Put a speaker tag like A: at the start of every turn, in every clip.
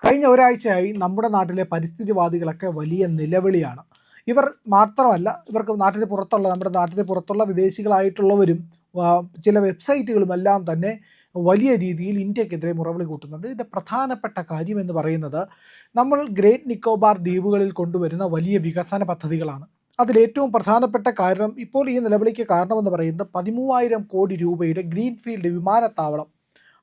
A: കഴിഞ്ഞ ഒരാഴ്ചയായി നമ്മുടെ നാട്ടിലെ പരിസ്ഥിതിവാദികളൊക്കെ വലിയ നിലവിളിയാണ്. ഇവർ മാത്രമല്ല, ഇവർക്ക് നമ്മുടെ നാട്ടിന് പുറത്തുള്ള വിദേശികളായിട്ടുള്ളവരും ചില വെബ്സൈറ്റുകളും എല്ലാം തന്നെ വലിയ രീതിയിൽ ഇന്ത്യക്കെതിരെ മുറവിളി കൂട്ടുന്നുണ്ട്. ഇതിൻ്റെ പ്രധാനപ്പെട്ട കാര്യം എന്ന് പറയുന്നത് നമ്മൾ ഗ്രേറ്റ് നിക്കോബാർ ദ്വീപുകളിൽ കൊണ്ടുവരുന്ന വലിയ വികസന പദ്ധതികളാണ്. അതിലേറ്റവും പ്രധാനപ്പെട്ട കാരണം, ഇപ്പോൾ ഈ നിലവിളിക്ക് കാരണമെന്ന് പറയുന്നത് 13,000 കോടി രൂപയുടെ ഗ്രീൻഫീൽഡ് വിമാനത്താവളം,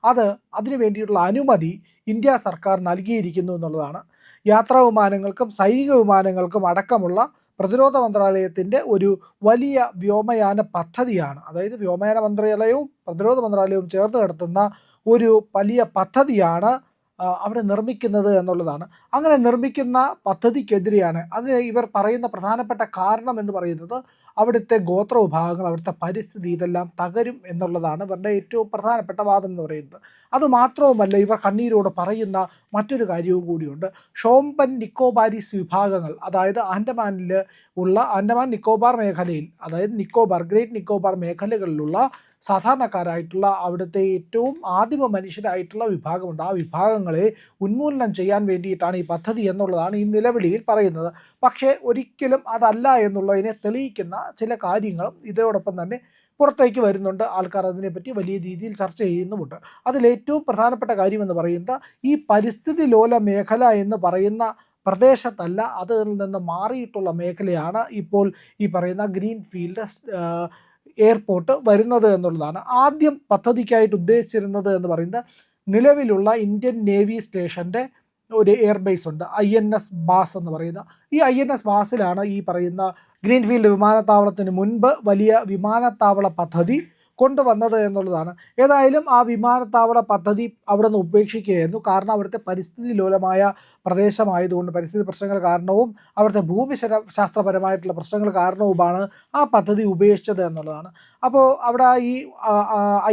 A: അതിനു വേണ്ടിയിട്ടുള്ള അനുമതി ഇന്ത്യ സർക്കാർ നൽകിയിരിക്കുന്നു എന്നുള്ളതാണ്. യാത്രാ വിമാനങ്ങൾക്കും സൈനിക വിമാനങ്ങൾക്കും അടക്കമുള്ള പ്രതിരോധ മന്ത്രാലയത്തിൻ്റെ ഒരു വലിയ വ്യോമയാന പദ്ധതിയാണ്. അതായത് വ്യോമയാന മന്ത്രാലയവും പ്രതിരോധ മന്ത്രാലയവും ചേർന്ന് നടത്തുന്ന ഒരു വലിയ പദ്ധതിയാണ് അവിടെ നിർമ്മിക്കുന്നത് എന്നുള്ളതാണ്. അങ്ങനെ നിർമ്മിക്കുന്ന പദ്ധതിക്കെതിരെയാണ്. അതിന് ഇവർ പറയുന്ന പ്രധാനപ്പെട്ട കാരണം എന്ന് പറയുന്നത് അവിടുത്തെ ഗോത്ര വിഭാഗങ്ങൾ, അവിടുത്തെ പരിസ്ഥിതി ഇതെല്ലാം തകരും എന്നുള്ളതാണ് ഇവരുടെ ഏറ്റവും പ്രധാനപ്പെട്ട വാദം എന്ന് പറയുന്നത്. അതുമാത്രവുമല്ല, ഇവർ കണ്ണീരോട് പറയുന്ന മറ്റൊരു കാര്യവും കൂടിയുണ്ട്. ഷോംപൻ നിക്കോബാരിസ് വിഭാഗങ്ങൾ, അതായത് ആൻഡമാൻ നിക്കോബാർ മേഖലയിൽ, അതായത് ഗ്രേറ്റ് നിക്കോബാർ മേഖലകളിലുള്ള സാധാരണക്കാരായിട്ടുള്ള അവിടുത്തെ ഏറ്റവും ആദിമ മനുഷ്യരായിട്ടുള്ള വിഭാഗമുണ്ട്. ആ വിഭാഗങ്ങളെ ഉന്മൂലനം ചെയ്യാൻ വേണ്ടിയിട്ടാണ് ഈ പദ്ധതി എന്നുള്ളതാണ് ഈ നിലവിളിയിൽ പറയുന്നത്. പക്ഷേ ഒരിക്കലും അതല്ല എന്നുള്ളതിനെ തെളിയിക്കുന്ന ചില കാര്യങ്ങളും ഇതോടൊപ്പം തന്നെ പുറത്തേക്ക് വരുന്നുണ്ട്. ആൾക്കാർ അതിനെപ്പറ്റി വലിയ രീതിയിൽ ചർച്ച ചെയ്യുന്നുമുണ്ട്. അതിലേറ്റവും പ്രധാനപ്പെട്ട കാര്യമെന്ന് പറയുന്നത് ഈ പരിസ്ഥിതി ലോല മേഖല എന്ന് പറയുന്ന പ്രദേശത്തല്ല, അതിൽ നിന്ന് മാറിയിട്ടുള്ള മേഖലയാണ് ഇപ്പോൾ ഈ പറയുന്ന ഗ്രീൻഫീൽഡ് എയർപോർട്ട് വരുന്നത് എന്നുള്ളതാണ്. ആദ്യം പദ്ധതിക്കായിട്ട് ഉദ്ദേശിച്ചിരുന്നത് എന്ന് പറയുന്നത് നിലവിലുള്ള ഇന്ത്യൻ നേവി സ്റ്റേഷൻ്റെ ഒരു എയർബേസ് ഉണ്ട്, INS ബാസ് എന്ന് പറയുന്ന. ഈ INS ബാസിലാണ് ഈ പറയുന്ന ഗ്രീൻഫീൽഡ് വിമാനത്താവളത്തിന് മുൻപ് വലിയ വിമാനത്താവള പദ്ധതി കൊണ്ടുവന്നത് എന്നുള്ളതാണ്. ഏതായാലും ആ വിമാനത്താവള പദ്ധതി അവിടെ നിന്ന് ഉപേക്ഷിക്കുകയായിരുന്നു. കാരണം അവിടുത്തെ പരിസ്ഥിതി ലോലമായ പ്രദേശമായതുകൊണ്ട്, പരിസ്ഥിതി പ്രശ്നങ്ങൾ കാരണവും അവിടുത്തെ ഭൂമിശാസ്ത്രപരമായിട്ടുള്ള പ്രശ്നങ്ങൾ കാരണവുമാണ് ആ പദ്ധതി ഉപേക്ഷിച്ചത് എന്നുള്ളതാണ്. അപ്പോൾ അവിടെ ഈ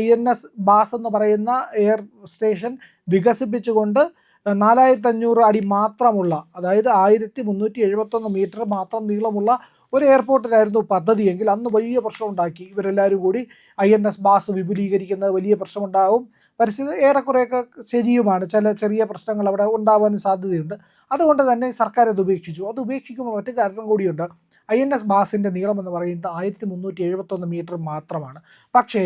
A: INS ബാസ് എന്ന് പറയുന്ന എയർ സ്റ്റേഷൻ വികസിപ്പിച്ചുകൊണ്ട് 4,500 അടി മാത്രമുള്ള, അതായത് 1,371 മീറ്റർ മാത്രം നീളമുള്ള ഒരു എയർപോർട്ടിലായിരുന്നു പദ്ധതിയെങ്കിൽ അന്ന് വലിയ പ്രശ്നമുണ്ടാക്കി. ഇവരെല്ലാവരും കൂടി INS ബാസ് വിപുലീകരിക്കുന്നത് വലിയ പ്രശ്നമുണ്ടാവും. പരിസ്ഥിതി ഏറെക്കുറെയൊക്കെ ശരിയുമാണ്, ചെറിയ പ്രശ്നങ്ങൾ അവിടെ ഉണ്ടാവാൻ സാധ്യതയുണ്ട്. അതുകൊണ്ട് തന്നെ സർക്കാർ അത് ഉപേക്ഷിച്ചു. അത് ഉപേക്ഷിക്കുമ്പോൾ മറ്റു കാരണം കൂടിയുണ്ട്. INS ബാസിൻ്റെ നീളം എന്ന് പറയുന്നത് 1,371 മീറ്റർ മാത്രമാണ്. പക്ഷേ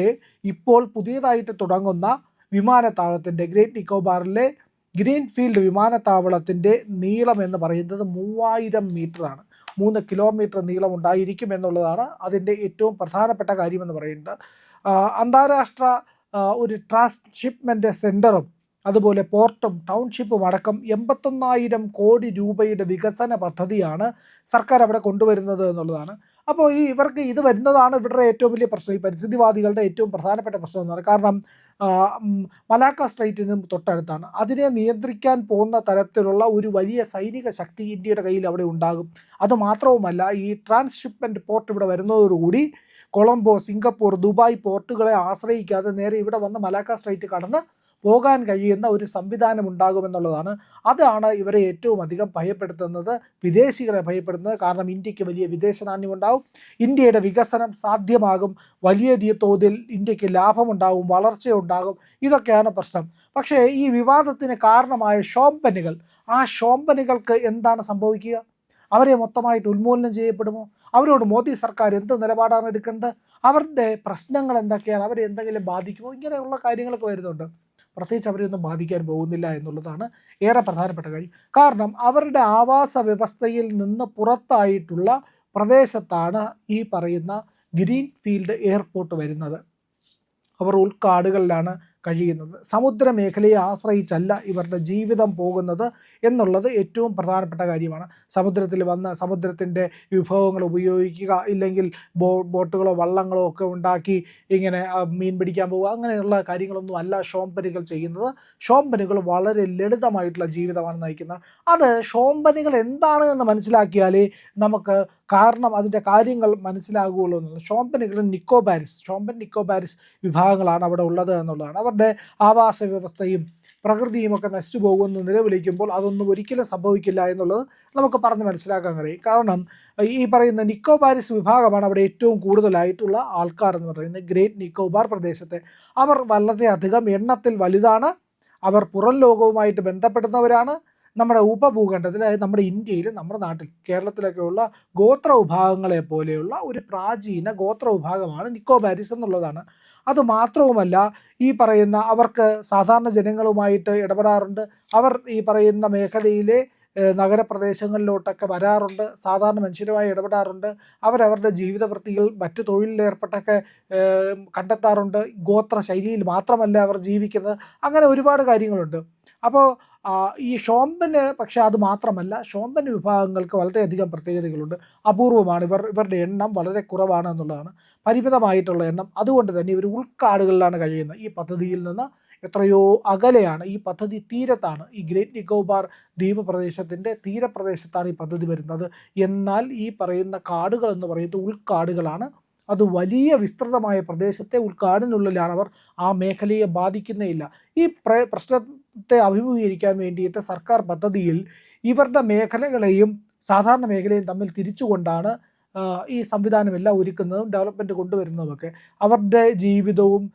A: ഇപ്പോൾ പുതിയതായിട്ട് തുടങ്ങുന്ന വിമാനത്താവളത്തിൻ്റെ, ഗ്രേറ്റ് നിക്കോബാറിലെ ഗ്രീൻഫീൽഡ് വിമാനത്താവളത്തിൻ്റെ നീളം എന്ന് പറയുന്നത് 3,000 മീറ്ററാണ്. 3 കിലോമീറ്റർ നീളം ഉണ്ടായിരിക്കും എന്നുള്ളതാണ് അതിൻ്റെ ഏറ്റവും പ്രധാനപ്പെട്ട കാര്യമെന്ന് പറയുന്നത്. അന്താരാഷ്ട്ര ഒരു ട്രാൻസ്ഷിപ്മെൻറ്റ് സെൻറ്ററും അതുപോലെ പോർട്ടും ടൗൺഷിപ്പും അടക്കം 81,000 കോടി രൂപയുടെ വികസന പദ്ധതിയാണ് സർക്കാർ അവിടെ കൊണ്ടുവരുന്നത് എന്നുള്ളതാണ്. അപ്പോൾ ഇവർക്ക് ഇത് വരുന്നതാണ് ഇവരുടെ ഏറ്റവും വലിയ പ്രശ്നം, ഈ പരിസ്ഥിതിവാദികളുടെ ഏറ്റവും പ്രധാനപ്പെട്ട പ്രശ്നം എന്ന് പറയുന്നത്. കാരണം മലാക്ക സ്ട്രൈറ്റിനും തൊട്ടടുത്താണ്. അതിനെ നിയന്ത്രിക്കാൻ പോകുന്ന തരത്തിലുള്ള ഒരു വലിയ സൈനിക ശക്തി ഇന്ത്യയുടെ കയ്യിൽ അവിടെ ഉണ്ടാകും. അതുമാത്രവുമല്ല, ഈ ട്രാൻസ്ഷിപ്മെൻറ്റ് പോർട്ട് ഇവിടെ വരുന്നതോടുകൂടി കൊളംബോ, സിംഗപ്പൂർ, ദുബായ് പോർട്ടുകളെ ആശ്രയിക്കാതെ നേരെ ഇവിടെ വന്ന് മലാക്ക സ്ട്രൈറ്റ് കടന്ന് പോകാൻ കഴിയുന്ന ഒരു സംവിധാനം ഉണ്ടാകുമെന്നുള്ളതാണ്. അതാണ് ഇവരെ ഏറ്റവും അധികം ഭയപ്പെടുത്തുന്നത്, വിദേശികളെ ഭയപ്പെടുന്നത്. കാരണം ഇന്ത്യക്ക് വലിയ വിദേശ നാണ്യമുണ്ടാകും, ഇന്ത്യയുടെ വികസനം സാധ്യമാകും, വലിയ തോതിൽ ഇന്ത്യക്ക് ലാഭമുണ്ടാകും, വളർച്ചയുണ്ടാകും. ഇതൊക്കെയാണ് പ്രശ്നം. പക്ഷേ ഈ വിവാദത്തിന് കാരണമായ ഷോംപനുകൾ, ആ ഷോംപനുകൾക്ക് എന്താണ് സംഭവിക്കുക? അവരെ മൊത്തമായിട്ട് ഉന്മൂലനം ചെയ്യപ്പെടുമോ? അവരോട് മോദി സർക്കാർ എന്ത് നിലപാടാണ് എടുക്കുന്നത്? അവരുടെ പ്രശ്നങ്ങൾ എന്തൊക്കെയാണ്? അവരെ എന്തെങ്കിലും ബാധിക്കുമോ? ഇങ്ങനെയുള്ള കാര്യങ്ങളൊക്കെ വരുന്നുണ്ട്. പ്രത്യേകിച്ച് അവരെയൊന്നും ബാധിക്കാൻ പോകുന്നില്ല എന്നുള്ളതാണ് ഏറെ പ്രധാനപ്പെട്ട കാര്യം. കാരണം അവരുടെ ആവാസ വ്യവസ്ഥയിൽ നിന്ന് പുറത്തായിട്ടുള്ള പ്രദേശത്താണ് ഈ പറയുന്ന ഗ്രീൻഫീൽഡ് എയർപോർട്ട് വരുന്നത്. അവർ ഉൾക്കാടുകളിലാണ് കഴിയുന്നത്. സമുദ്രമേഖലയെ ആശ്രയിച്ചല്ല ഇവരുടെ ജീവിതം പോകുന്നത് എന്നുള്ളത് ഏറ്റവും പ്രധാനപ്പെട്ട കാര്യമാണ്. സമുദ്രത്തിൽ വന്ന് സമുദ്രത്തിൻ്റെ വിഭവങ്ങൾ ഉപയോഗിക്കുക, ഇല്ലെങ്കിൽ ബോട്ടുകളോ വള്ളങ്ങളോ ഒക്കെ ഉണ്ടാക്കി ഇങ്ങനെ മീൻ പിടിക്കാൻ പോവുക, അങ്ങനെയുള്ള കാര്യങ്ങളൊന്നും അല്ല ഷോംപനുകൾ ചെയ്യുന്നത്. ഷോംപനുകൾ വളരെ ലളിതമായിട്ടുള്ള ജീവിതമാണ് നയിക്കുന്നത്. അത് ഷോംപനുകൾ എന്താണ് എന്ന് മനസ്സിലാക്കിയാലേ നമുക്ക് അതിൻ്റെ കാര്യങ്ങൾ മനസ്സിലാകുകയുള്ളൂ എന്നുള്ളത്. ഷോംപൻ നിക്കോബാരിസ് വിഭാഗങ്ങളാണ് അവിടെ ഉള്ളത് എന്നുള്ളതാണ്. അവരുടെ ആവാസ വ്യവസ്ഥയും പ്രകൃതിയുമൊക്കെ നശിച്ചു പോകുമെന്ന് നിലവിളിക്കുമ്പോൾ അതൊന്നും ഒരിക്കലും സംഭവിക്കില്ല എന്നുള്ളത് നമുക്ക് പറഞ്ഞ് മനസ്സിലാക്കാൻ കഴിയും. കാരണം ഈ പറയുന്ന നിക്കോബാരിസ് വിഭാഗമാണ് അവിടെ ഏറ്റവും കൂടുതലായിട്ടുള്ള ആൾക്കാർ എന്ന് പറയുന്നത്. ഗ്രേറ്റ് നിക്കോബാർ പ്രദേശത്തെ അവർ വളരെയധികം എണ്ണത്തിൽ വലുതാണ്. അവർ പുറം ലോകവുമായിട്ട് ബന്ധപ്പെടുന്നവരാണ്. നമ്മുടെ ഉപഭൂഖണ്ഡത്തിൽ, അതായത് നമ്മുടെ ഇന്ത്യയിൽ, നമ്മുടെ നാട്ടിൽ, കേരളത്തിലൊക്കെയുള്ള ഗോത്ര വിഭാഗങ്ങളെ പോലെയുള്ള ഒരു പ്രാചീന ഗോത്ര വിഭാഗമാണ് നിക്കോബാരിസ് എന്നുള്ളതാണ്. അതുമാത്രവുമല്ല, ഈ പറയുന്ന അവർക്ക് സാധാരണ ജനങ്ങളുമായിട്ട് ഇടപെടാറുണ്ട്. അവർ ഈ പറയുന്ന മേഖലയിലെ നഗരപ്രദേശങ്ങളിലോട്ടൊക്കെ വരാറുണ്ട്, സാധാരണ മനുഷ്യരുമായി ഇടപെടാറുണ്ട്. അവരവരുടെ ജീവിതവൃത്തികൾ മറ്റു തൊഴിലിലേർപ്പെട്ടൊക്കെ കണ്ടെത്താറുണ്ട്. ഗോത്ര ശൈലിയിൽ മാത്രമല്ല അവർ ജീവിക്കുന്നത്. അങ്ങനെ ഒരുപാട് കാര്യങ്ങളുണ്ട്. അപ്പോൾ ഈ ഷോമ്പന് പക്ഷേ അത് മാത്രമല്ല, ഷോമ്പൻ വിഭാഗങ്ങൾക്ക് വളരെയധികം പ്രത്യേകതകളുണ്ട്. അപൂർവമാണ്. ഇവരുടെ എണ്ണം വളരെ കുറവാണ് എന്നുള്ളതാണ്, പരിമിതമായിട്ടുള്ള എണ്ണം. അതുകൊണ്ട് തന്നെ ഇവർ ഉൾക്കാടുകളിലാണ് കഴിയുന്നത്. ഈ പദ്ധതിയിൽ നിന്ന് എത്രയോ അകലെയാണ്. ഈ പദ്ധതി തീരത്താണ്, ഈ ഗ്രേറ്റ് നിക്കോബാർ ദ്വീപ് പ്രദേശത്തിൻ്റെ തീരപ്രദേശത്താണ് ഈ പദ്ധതി വരുന്നത്. എന്നാൽ ഈ പറയുന്ന കാടുകൾ എന്ന് പറയുന്നത് ഉൾക്കാടുകളാണ്. അത് വലിയ വിസ്തൃതമായ പ്രദേശത്തെ ഉൾക്കാടിനുള്ളിലാണ് അവർ. ആ മേഖലയെ ബാധിക്കുന്നേയില്ല. ഈ പ്രശ്നത്തെ അഭിമുഖീകരിക്കാൻ വേണ്ടിയിട്ട് സർക്കാർ പദ്ധതിയിൽ ഇവരുടെ മേഖലകളെയും സാധാരണ മേഖലയും തമ്മിൽ തിരിച്ചുകൊണ്ടാണ് ഈ സംവിധാനമെല്ലാം ഒരുക്കുന്നതും ഡെവലപ്മെൻറ്റ് കൊണ്ടുവരുന്നതുമൊക്കെ. അവരുടെ ജീവിതവും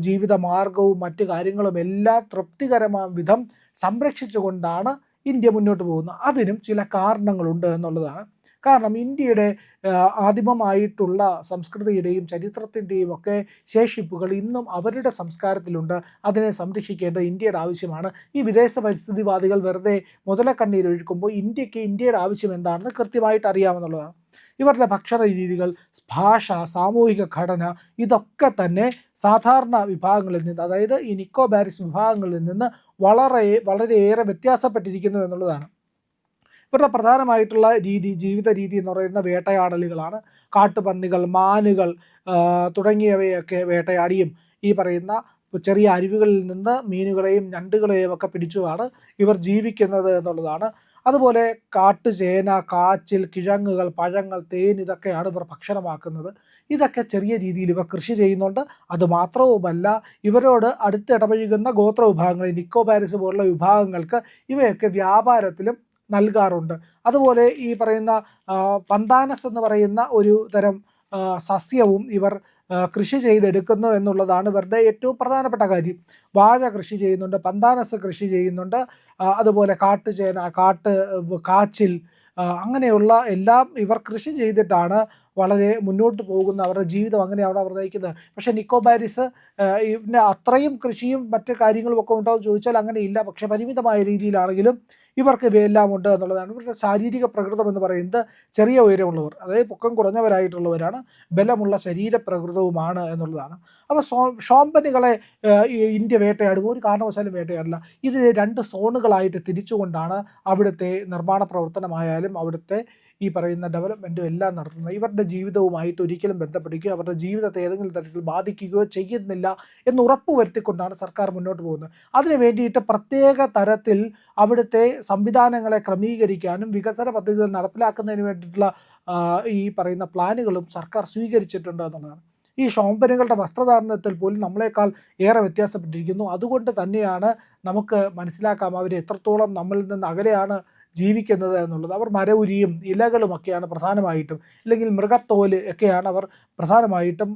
A: ജീവിത മാർഗവും മറ്റു കാര്യങ്ങളും എല്ലാം തൃപ്തികരമായ വിധം സംരക്ഷിച്ചുകൊണ്ടാണ് ഇന്ത്യ മുന്നോട്ട് പോകുന്നത്. അതിനും ചില കാരണങ്ങളുണ്ട് എന്നുള്ളതാണ്. കാരണം ഇന്ത്യയുടെ ആദിമമായിട്ടുള്ള സംസ്കൃതിയുടെയും ചരിത്രത്തിൻ്റെയും ഒക്കെ ശേഷിപ്പുകൾ ഇന്നും അവരുടെ സംസ്കാരത്തിലുണ്ട്. അതിനെ സംരക്ഷിക്കേണ്ടത് ഇന്ത്യയുടെ ആവശ്യമാണ്. ഈ വിദേശ പരിസ്ഥിതിവാദികൾ വെറുതെ മുതലക്കണ്ണീരൊഴുക്കുമ്പോൾ ഇന്ത്യക്ക് ഇന്ത്യയുടെ ആവശ്യം എന്താണെന്ന് കൃത്യമായിട്ട് അറിയാമെന്നുള്ളതാണ്. ഇവരുടെ ഭക്ഷണ രീതികൾ, ഭാഷ, സാമൂഹിക ഘടന, ഇതൊക്കെ തന്നെ സാധാരണ വിഭാഗങ്ങളിൽ നിന്ന്, അതായത് ഈ നിക്കോബാരിസ് വിഭാഗങ്ങളിൽ നിന്ന് വളരെയേറെ വ്യത്യാസപ്പെട്ടിരിക്കുന്നു എന്നുള്ളതാണ്. ഇവരുടെ പ്രധാനമായിട്ടുള്ള ജീവിത രീതി എന്ന് പറയുന്ന വേട്ടയാടലുകളാണ്. കാട്ടുപന്നികൾ, മാനുകൾ തുടങ്ങിയവയൊക്കെ വേട്ടയാടിയും ഈ പറയുന്ന ചെറിയ അരുവികളിൽ നിന്ന് മീനുകളെയും ഞണ്ടുകളെയും ഒക്കെ പിടിച്ചുമാണ് ഇവർ ജീവിക്കുന്നത് എന്നുള്ളതാണ്. അതുപോലെ കാട്ടുചേന, കാച്ചിൽ, കിഴങ്ങുകൾ, പഴങ്ങൾ, തേൻ, ഇതൊക്കെയാണ് ഇവർ ഭക്ഷണമാക്കുന്നത്. ഇതൊക്കെ ചെറിയ രീതിയിൽ ഇവർ കൃഷി ചെയ്യുന്നുണ്ട്. അതുമാത്രവുമല്ല, ഇവരോട് അടുത്തിടപഴകുന്ന ഗോത്ര വിഭാഗങ്ങൾ, നിക്കോബാരിസ് പോലുള്ള വിഭാഗങ്ങൾക്ക് ഇവയൊക്കെ വ്യാപാരത്തിലും നൽകാറുണ്ട്. അതുപോലെ ഈ പറയുന്ന പന്താനസ് എന്ന് പറയുന്ന ഒരു തരം സസ്യവും ഇവർ കൃഷി ചെയ്തെടുക്കുന്നു എന്നുള്ളതാണ് ഇവരുടെ ഏറ്റവും പ്രധാനപ്പെട്ട കാര്യം. വാഴ കൃഷി ചെയ്യുന്നുണ്ട്, പന്താനസ് കൃഷി ചെയ്യുന്നുണ്ട്, അതുപോലെ കാട്ടുചേന, കാച്ചിൽ, അങ്ങനെയുള്ള എല്ലാം ഇവർ കൃഷി ചെയ്തിട്ടാണ് വളരെ മുന്നോട്ട് പോകുന്ന. അവരുടെ ജീവിതം അങ്ങനെയാണ് അവർ നയിക്കുന്നത്. പക്ഷേ നിക്കോബാരിസ് ഇതിൻ്റെ അത്രയും കൃഷിയും മറ്റ് കാര്യങ്ങളും ഒക്കെ ഉണ്ടോ എന്ന് ചോദിച്ചാൽ അങ്ങനെയില്ല. പക്ഷേ പരിമിതമായ രീതിയിലാണെങ്കിലും ഇവർക്ക് ഇവയെല്ലാം ഉണ്ട് എന്നുള്ളതാണ്. ഇവരുടെ ശാരീരിക പ്രകൃതം എന്ന് പറയുന്നത് ചെറിയ ഉയരമുള്ളവർ, അതായത് പൊക്കം കുറഞ്ഞവരായിട്ടുള്ളവരാണ്, ബലമുള്ള ശരീരപ്രകൃതവുമാണ് എന്നുള്ളതാണ്. അപ്പോൾ ഷോമ്പനുകളെ ഇന്ത്യ വേട്ടയാടുമ്പോൾ ഒരു കാരണവശാലും വേട്ടയാടില്ല. ഇതിനെ 2 സോണുകളായിട്ട് തിരിച്ചുകൊണ്ടാണ് അവിടുത്തെ നിർമ്മാണ പ്രവർത്തനമായാലും അവിടുത്തെ ഈ പറയുന്ന ഡെവലപ്മെൻറ്റും എല്ലാം നടത്തുന്നത്. ഇവരുടെ ജീവിതവുമായിട്ട് ഒരിക്കലും ബന്ധപ്പെടുകയോ അവരുടെ ജീവിതത്തെ ഏതെങ്കിലും തരത്തിൽ ബാധിക്കുകയോ ചെയ്യുന്നില്ല എന്ന് ഉറപ്പുവരുത്തിക്കൊണ്ടാണ് സർക്കാർ മുന്നോട്ട് പോകുന്നത്. അതിനു വേണ്ടിയിട്ട് പ്രത്യേക തരത്തിൽ അവിടുത്തെ സംവിധാനങ്ങളെ ക്രമീകരിക്കാനും വികസന പദ്ധതികൾ നടപ്പിലാക്കുന്നതിന് വേണ്ടിയിട്ടുള്ള ഈ പറയുന്ന പ്ലാനുകളും സർക്കാർ സ്വീകരിച്ചിട്ടുണ്ട് എന്നുള്ളതാണ്. ഈ ഷോമ്പനുകളുടെ വസ്ത്രധാരണത്തിൽ പോലും നമ്മളെക്കാൾ ഏറെ വ്യത്യാസപ്പെട്ടിരിക്കുന്നു. അതുകൊണ്ട് തന്നെയാണ് നമുക്ക് മനസ്സിലാക്കാം അവർ എത്രത്തോളം നമ്മളിൽ നിന്ന് അകലെയാണ് ജീവിക്കുന്നത് എന്നുള്ളത്. അവർ മരവുരിയും ഇലകളുമൊക്കെയാണ് പ്രധാനമായിട്ടും, ഇല്ലെങ്കിൽ മൃഗത്തോല് ഒക്കെയാണ് അവർ പ്രധാനമായിട്ടും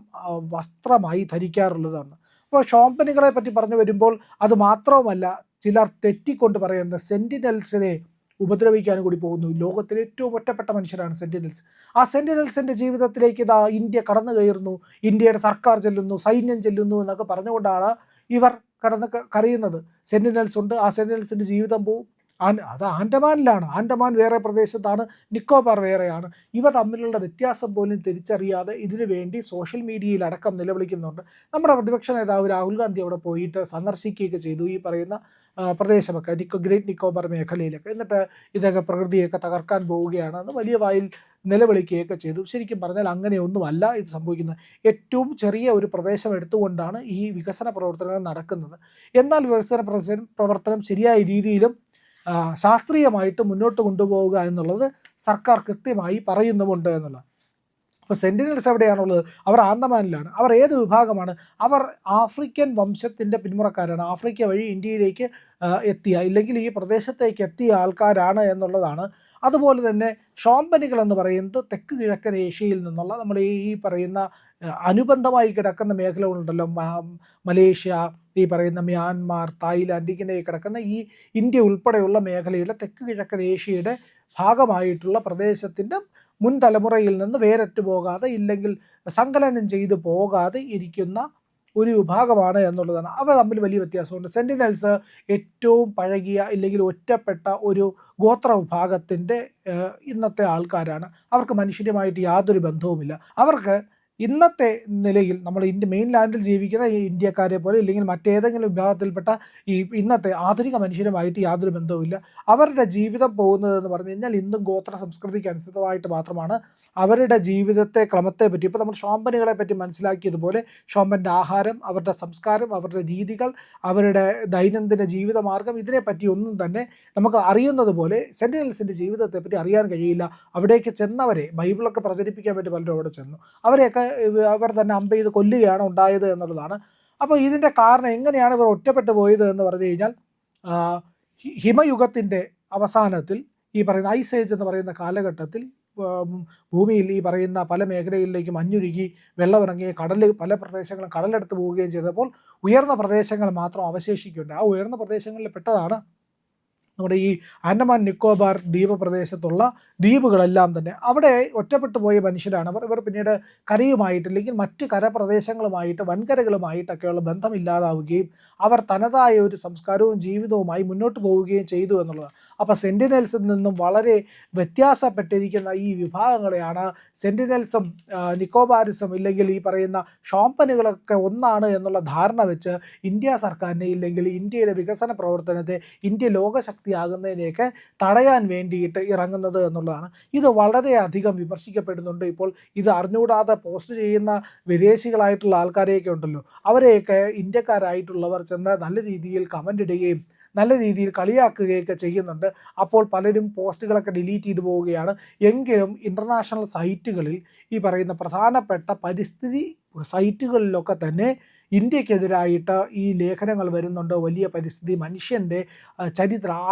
A: വസ്ത്രമായി ധരിക്കാറുള്ളതാണ്. അപ്പോൾ ഷോമ്പനുകളെ പറ്റി പറഞ്ഞു വരുമ്പോൾ അത് മാത്രവുമല്ല, ചിലർ തെറ്റിക്കൊണ്ട് പറയുന്നത് സെൻറ്റിനൽസിനെ ഉപദ്രവിക്കാനും കൂടി പോകുന്നു. ലോകത്തിലെ ഏറ്റവും ഒറ്റപ്പെട്ട മനുഷ്യരാണ് സെൻറ്റിനൽസ്. ആ സെൻറ്റിനൽസിൻ്റെ ജീവിതത്തിലേക്ക് ഇതാ ഇന്ത്യ കടന്നു കയറുന്നു, ഇന്ത്യയുടെ സർക്കാർ ചെല്ലുന്നു, സൈന്യം ചെല്ലുന്നു എന്നൊക്കെ പറഞ്ഞുകൊണ്ടാണ് ഇവർ കരയുന്നത്. സെൻറ്റിനൽസ് ഉണ്ട്, ആ സെൻറ്റിനൽസിൻ്റെ ജീവിതം പോവും. അത് ആൻഡമാനിലാണ്. ആൻഡമാൻ വേറെ പ്രദേശത്താണ്, നിക്കോബാർ വേറെയാണ്. ഇവ തമ്മിലുള്ള വ്യത്യാസം പോലും തിരിച്ചറിയാതെ ഇതിനു വേണ്ടി സോഷ്യൽ മീഡിയയിൽ അടക്കം നിലവിളിക്കുന്നുണ്ട്. നമ്മുടെ പ്രതിപക്ഷ നേതാവ് രാഹുൽ ഗാന്ധി അവിടെ പോയിട്ട് സന്ദർശിക്കുകയൊക്കെ ചെയ്തു ഈ പറയുന്ന പ്രദേശമൊക്കെ, ഗ്രേറ്റ് നിക്കോബാർ മേഖലയിലൊക്കെ. എന്നിട്ട് ഇതൊക്കെ പ്രകൃതിയൊക്കെ തകർക്കാൻ പോവുകയാണ് എന്ന് വലിയ വായിൽ നിലവിളിക്കുകയൊക്കെ ചെയ്തു. ശരിക്കും പറഞ്ഞാൽ അങ്ങനെയൊന്നുമല്ല ഇത് സംഭവിക്കുന്നത്. ഏറ്റവും ചെറിയ ഒരു പ്രദേശം എടുത്തുകൊണ്ടാണ് ഈ വികസന പ്രവർത്തനങ്ങൾ നടക്കുന്നത്. എന്നാൽ വികസന പ്രവർത്തനം ശരിയായ രീതിയിലും ശാസ്ത്രീയമായിട്ട് മുന്നോട്ട് കൊണ്ടുപോവുക എന്നുള്ളത് സർക്കാർ കൃത്യമായി പറയുന്നുമുണ്ട് എന്നുള്ളത്. അപ്പോൾ സെൻറ്റിനൽസ് എവിടെയാണുള്ളത്? അവർ ആൻഡമാനിലാണ്. അവർ ഏത് വിഭാഗമാണ്? അവർ ആഫ്രിക്കൻ വംശത്തിൻ്റെ പിന്മുറക്കാരാണ്. ആഫ്രിക്ക വഴി ഇന്ത്യയിലേക്ക് എത്തിയ, ഇല്ലെങ്കിൽ ഈ പ്രദേശത്തേക്ക് എത്തിയ ആൾക്കാരാണ് എന്നുള്ളതാണ്. അതുപോലെ തന്നെ ഷോമ്പനികൾ എന്ന് പറയുന്നത് തെക്ക് കിഴക്കൻ ഏഷ്യയിൽ നിന്നുള്ള നമ്മുടെ ഈ പറയുന്ന അനുബന്ധമായി കിടക്കുന്ന മേഖലകളുണ്ടല്ലോ, മലേഷ്യ, ഈ പറയുന്ന മ്യാൻമാർ, തായ്ലാൻഡ്, ഇങ്ങനെ കിടക്കുന്ന ഈ ഇന്ത്യ ഉൾപ്പെടെയുള്ള മേഖലയുടെ തെക്ക് കിഴക്കൻ ഏഷ്യയുടെ ഭാഗമായിട്ടുള്ള പ്രദേശത്തിൻ്റെ മുൻ തലമുറയിൽ നിന്ന് വേരറ്റ് പോകാതെ, ഇല്ലെങ്കിൽ സങ്കലനം ചെയ്തു പോകാതെ ഇരിക്കുന്ന ഒരു വിഭാഗമാണ് എന്നുള്ളതാണ്. അവ തമ്മിൽ വലിയ വ്യത്യാസമുണ്ട്. സെൻറ്റിനൽസ് ഏറ്റവും പഴകിയ ഇല്ലെങ്കിൽ ഒറ്റപ്പെട്ട ഒരു ഗോത്ര വിഭാഗത്തിൻ്റെ ഇന്നത്തെ ആൾക്കാരാണ്. അവർക്ക് മനുഷ്യരുമായിട്ട് യാതൊരു ബന്ധവുമില്ല. അവർക്ക് ഇന്നത്തെ നിലയിൽ നമ്മൾ മെയിൻ ലാൻഡിൽ ജീവിക്കുന്ന ഈ ഇന്ത്യക്കാരെ പോലെ ഇല്ലെങ്കിൽ മറ്റേതെങ്കിലും വിഭാഗത്തിൽപ്പെട്ട ഈ ഇന്നത്തെ ആധുനിക മനുഷ്യരുമായിട്ട് യാതൊരു ബന്ധവുമില്ല. അവരുടെ ജീവിതം പോകുന്നതെന്ന് പറഞ്ഞു കഴിഞ്ഞാൽ ഇന്നും ഗോത്ര സംസ്കൃതിക്ക് അനുസൃതമായിട്ട് മാത്രമാണ്. അവരുടെ ജീവിതത്തെ ക്രമത്തെ പറ്റി ഇപ്പോൾ നമ്മൾ ഷോമ്പനുകളെ പറ്റി മനസ്സിലാക്കിയതുപോലെ ഷോമ്പൻ്റെ ആഹാരം, അവരുടെ സംസ്കാരം, അവരുടെ രീതികൾ, അവരുടെ ദൈനംദിന ജീവിതമാർഗം, ഇതിനെപ്പറ്റി ഒന്നും തന്നെ നമുക്ക് അറിയുന്നത് പോലെ സെൻറ്റിനൽസിൻ്റെ ജീവിതത്തെ പറ്റി അറിയാൻ കഴിയില്ല. അവിടേക്ക് ചെന്നവരെ ബൈബിളൊക്കെ പ്രചരിപ്പിക്കാൻ വേണ്ടി പലരും അവിടെ ചെന്നു. അവരെയൊക്കെ അവർ തന്നെ അമ്പ് ചെയ്ത് കൊല്ലുകയാണ് ഉണ്ടായത് എന്നുള്ളതാണ്. അപ്പോൾ ഇതിൻ്റെ കാരണം എങ്ങനെയാണ് ഇവർ ഒറ്റപ്പെട്ടു പോയത് എന്ന് പറഞ്ഞു കഴിഞ്ഞാൽ, ഹിമയുഗത്തിൻ്റെ അവസാനത്തിൽ ഈ പറയുന്ന ഐസ് ഏജ് എന്ന് പറയുന്ന കാലഘട്ടത്തിൽ ഭൂമിയിൽ ഈ പറയുന്ന പല മേഖലകളിലേക്ക് മഞ്ഞുരുകി വെള്ളമിറങ്ങി പല പ്രദേശങ്ങളും കടലെടുത്ത് പോവുകയും ചെയ്തപ്പോൾ ഉയർന്ന പ്രദേശങ്ങൾ മാത്രം അവശേഷിക്കുന്നുണ്ട്. ആ ഉയർന്ന പ്രദേശങ്ങളിൽ പെട്ടതാണ് നമ്മുടെ ഈ ആൻഡമാൻ നിക്കോബാർ ദ്വീപ പ്രദേശത്തുള്ള ദ്വീപുകളെല്ലാം തന്നെ. അവിടെ ഒറ്റപ്പെട്ടു പോയ മനുഷ്യരാണ് ഇവർ പിന്നീട് കരയുമായിട്ട് അല്ലെങ്കിൽ മറ്റ് കരപ്രദേശങ്ങളുമായിട്ട് വൻകരകളുമായിട്ടൊക്കെയുള്ള ബന്ധമില്ലാതാവുകയും അവർ തനതായ ഒരു സംസ്കാരവും ജീവിതവുമായി മുന്നോട്ട് പോവുകയും ചെയ്തു എന്നുള്ളതാണ്. അപ്പോൾ സെൻറ്റിനൽസിൽ നിന്നും വളരെ വ്യത്യാസപ്പെട്ടിരിക്കുന്ന ഈ വിഭാഗങ്ങളെയാണ് സെൻറ്റിനൽസും നിക്കോബാരിസും ഇല്ലെങ്കിൽ ഈ പറയുന്ന ഷോമ്പനുകളൊക്കെ ഒന്നാണ് എന്നുള്ള ധാരണ വെച്ച് ഇന്ത്യ സർക്കാരിനെ ഇല്ലെങ്കിൽ ഇന്ത്യയുടെ വികസന പ്രവർത്തനത്തെ, ഇന്ത്യ ലോകശക്തിയാകുന്നതിനെയൊക്കെ തടയാൻ വേണ്ടിയിട്ട് ഇറങ്ങുന്നത് എന്നുള്ളതാണ്. ഇത് വളരെയധികം വിമർശിക്കപ്പെടുന്നുണ്ട്. ഇപ്പോൾ ഇത് അറിഞ്ഞുകൂടാതെ പോസ്റ്റ് ചെയ്യുന്ന വിദേശികളായിട്ടുള്ള ആൾക്കാരെയൊക്കെ ഉണ്ടല്ലോ, അവരെയൊക്കെ ഇന്ത്യക്കാരായിട്ടുള്ളവർ ചെന്ന് നല്ല രീതിയിൽ കമൻ്റ് ഇടുകയും നല്ല രീതിയിൽ കളിയാക്കുകയൊക്കെ ചെയ്യുന്നുണ്ട്. അപ്പോൾ പലരും പോസ്റ്റുകളൊക്കെ ഡിലീറ്റ് ചെയ്തു പോവുകയാണ്. എങ്കിലും ഇൻ്റർനാഷണൽ സൈറ്റുകളിൽ ഈ പറയുന്ന പ്രധാനപ്പെട്ട പരിസ്ഥിതി സൈറ്റുകളിലൊക്കെ തന്നെ ഇന്ത്യക്കെതിരായിട്ട് ഈ ലേഖനങ്ങൾ വരുന്നുണ്ട്. വലിയ പരിസ്ഥിതി മനുഷ്യൻ്റെ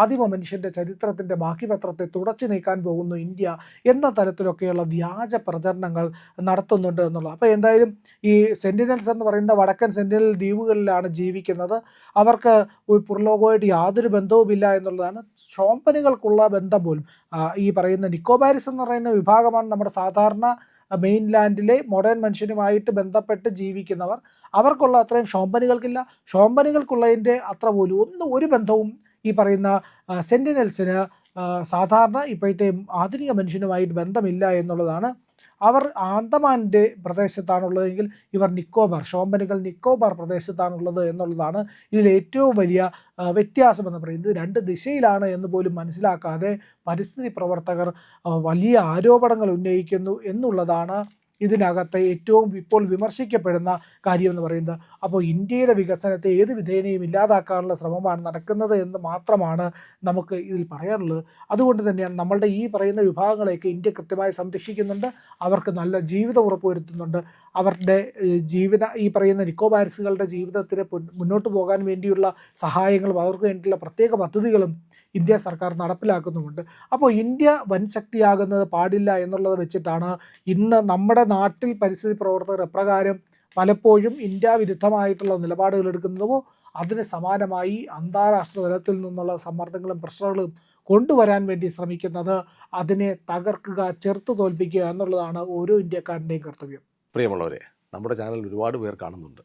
A: ആദിമ മനുഷ്യൻ്റെ ചരിത്രത്തിൻ്റെ ബാക്കി പത്രത്തെ തുടച്ചു നീക്കാൻ പോകുന്നു ഇന്ത്യ എന്ന തരത്തിലൊക്കെയുള്ള വ്യാജ പ്രചരണങ്ങൾ നടത്തുന്നുണ്ട് എന്നുള്ളത്. അപ്പോൾ എന്തായാലും ഈ സെൻറ്റിനൽസ് എന്ന് പറയുന്ന വടക്കൻ സെൻറ്റിനൽ ദ്വീപുകളിലാണ് ജീവിക്കുന്നത്. അവർക്ക് പുറലോകമായിട്ട് യാതൊരു ബന്ധവുമില്ല എന്നുള്ളതാണ്. ഷോമ്പനുകൾക്കുള്ള ബന്ധം പോലും ഈ പറയുന്ന നിക്കോബാരിസ് എന്ന് പറയുന്ന വിഭാഗമാണ് നമ്മുടെ സാധാരണ മെയിൻലാൻഡിലെ മോഡേൺ മനുഷ്യനുമായിട്ട് ബന്ധപ്പെട്ട് ജീവിക്കുന്നവർ. അവർക്കുള്ള അത്രയും ഷോമ്പനുകൾക്കില്ല. ഷോമ്പനുകൾക്കുള്ളതിൻ്റെ അത്ര പോലും ഒരു ബന്ധവും ഈ പറയുന്ന സെൻറ്റിനൽസിന് സാധാരണ ഇപ്പോഴത്തെ ആധുനിക മനുഷ്യനുമായിട്ട് ബന്ധമില്ല എന്നുള്ളതാണ്. അവർ ആൻഡമാൻ്റെ പ്രദേശത്താണുള്ളതെങ്കിൽ ഇവർ ഷോമ്പനുകൾ നിക്കോബാർ പ്രദേശത്താണുള്ളത് എന്നുള്ളതാണ് ഇതിൽ ഏറ്റവും വലിയ വ്യത്യാസമെന്ന് പറയുന്നത്. രണ്ട് ദിശയിലാണ് എന്ന് പോലും മനസ്സിലാക്കാതെ പരിസ്ഥിതി പ്രവർത്തകർ വലിയ ആരോപണങ്ങൾ ഉന്നയിക്കുന്നു എന്നുള്ളതാണ് ഇതിനകത്ത് ഏറ്റവും ഇപ്പോൾ വിമർശിക്കപ്പെടുന്ന കാര്യമെന്ന് പറയുന്നത്. അപ്പോൾ ഇന്ത്യയുടെ വികസനത്തെ ഏത് വിധേനയും ഇല്ലാതാക്കാനുള്ള ശ്രമമാണ് നടക്കുന്നത് എന്ന് മാത്രമാണ് നമുക്ക് ഇതിൽ പറയാനുള്ളത്. അതുകൊണ്ട് തന്നെയാണ് നമ്മളുടെ ഈ പറയുന്ന വിഭാഗങ്ങളെയൊക്കെ ഇന്ത്യ കൃത്യമായി സംരക്ഷിക്കുന്നുണ്ട്. അവർക്ക് നല്ല ജീവിതം ഉറപ്പുവരുത്തുന്നുണ്ട്. അവരുടെ ഈ പറയുന്ന നിക്കോബാരിസുകളുടെ ജീവിതത്തിന് മുന്നോട്ട് പോകാൻ വേണ്ടിയുള്ള സഹായങ്ങളും അവർക്ക് വേണ്ടിയുള്ള പ്രത്യേക പദ്ധതികളും ഇന്ത്യ സർക്കാർ നടപ്പിലാക്കുന്നുമുണ്ട്. അപ്പോൾ ഇന്ത്യ വൻശക്തിയാകുന്നത് പാടില്ല എന്നുള്ളത് വെച്ചിട്ടാണ് ഇന്ന് നമ്മുടെ നാട്ടിൽ പരിസ്ഥിതി പ്രവർത്തകർ എപ്രകാരം പലപ്പോഴും ഇന്ത്യ വിരുദ്ധമായിട്ടുള്ള നിലപാടുകൾ എടുക്കുന്നതോ അതിന് സമാനമായി അന്താരാഷ്ട്ര തലത്തിൽ നിന്നുള്ള സമ്മർദ്ദങ്ങളും പ്രഷറുകളും കൊണ്ടുവരാൻ വേണ്ടി ശ്രമിക്കുന്നത്. അതിനെ തകർക്കുക, ചെറുത്തു തോൽപ്പിക്കുക എന്നുള്ളതാണ് ഓരോ ഇന്ത്യക്കാരൻ്റെയും കർത്തവ്യം.
B: പ്രിയമുള്ളവരെ, നമ്മുടെ ചാനൽ ഒരുപാട് പേർ കാണുന്നുണ്ട്.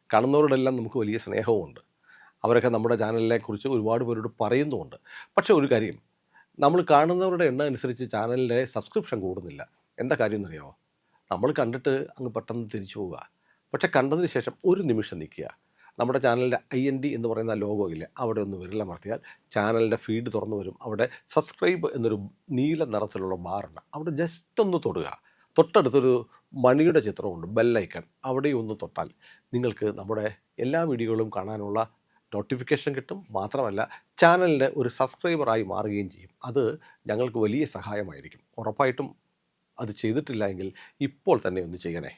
B: കാണുന്നവരോടെല്ലാം നമുക്ക് വലിയ സ്നേഹവുമുണ്ട്. അവരൊക്കെ നമ്മുടെ ചാനലിനെ കുറിച്ച് ഒരുപാട് പേരോട് പറയുന്നുമുണ്ട്. പക്ഷേ ഒരു കാര്യം, നമ്മൾ കാണുന്നവരുടെ എണ്ണം അനുസരിച്ച് ചാനലിൻ്റെ സബ്സ്ക്രിപ്ഷൻ കൂടുന്നില്ല. എന്താ കാര്യം എന്നറിയാമോ? നമ്മൾ കണ്ടിട്ട് അങ്ങ് പെട്ടെന്ന് തിരിച്ചു പോവുക. പക്ഷേ കണ്ടതിന് ശേഷം ഒരു നിമിഷം നിൽക്കുക. നമ്മുടെ ചാനലിൻ്റെ IND എന്ന് പറയുന്ന ലോഗോ ഇല്ലേ, അവിടെ ഒന്ന് വിരലമർത്തിയാൽ ചാനലിൻ്റെ ഫീഡ് തുറന്നു വരും. അവിടെ സബ്സ്ക്രൈബ് എന്നൊരു നീല നിറത്തിലുള്ള ബാറുണ്ട്. അവിടെ ജസ്റ്റ് ഒന്ന് തൊടുക. തൊട്ടടുത്തൊരു മണിയുടെ ചിത്രമുണ്ട്, ബെല്ലൈക്കൺ. അവിടെ ഒന്ന് തൊട്ടാൽ നിങ്ങൾക്ക് നമ്മുടെ എല്ലാ വീഡിയോകളും കാണാനുള്ള നോട്ടിഫിക്കേഷൻ കിട്ടും. മാത്രമല്ല ചാനലിൻ്റെ ഒരു സബ്സ്ക്രൈബറായി മാറുകയും ചെയ്യും. അത് ഞങ്ങൾക്ക് വലിയ സഹായമായിരിക്കും. ഉറപ്പായിട്ടും അത് ചെയ്തിട്ടില്ല എങ്കിൽ ഇപ്പോൾ തന്നെ ഒന്ന് ചെയ്യണേ.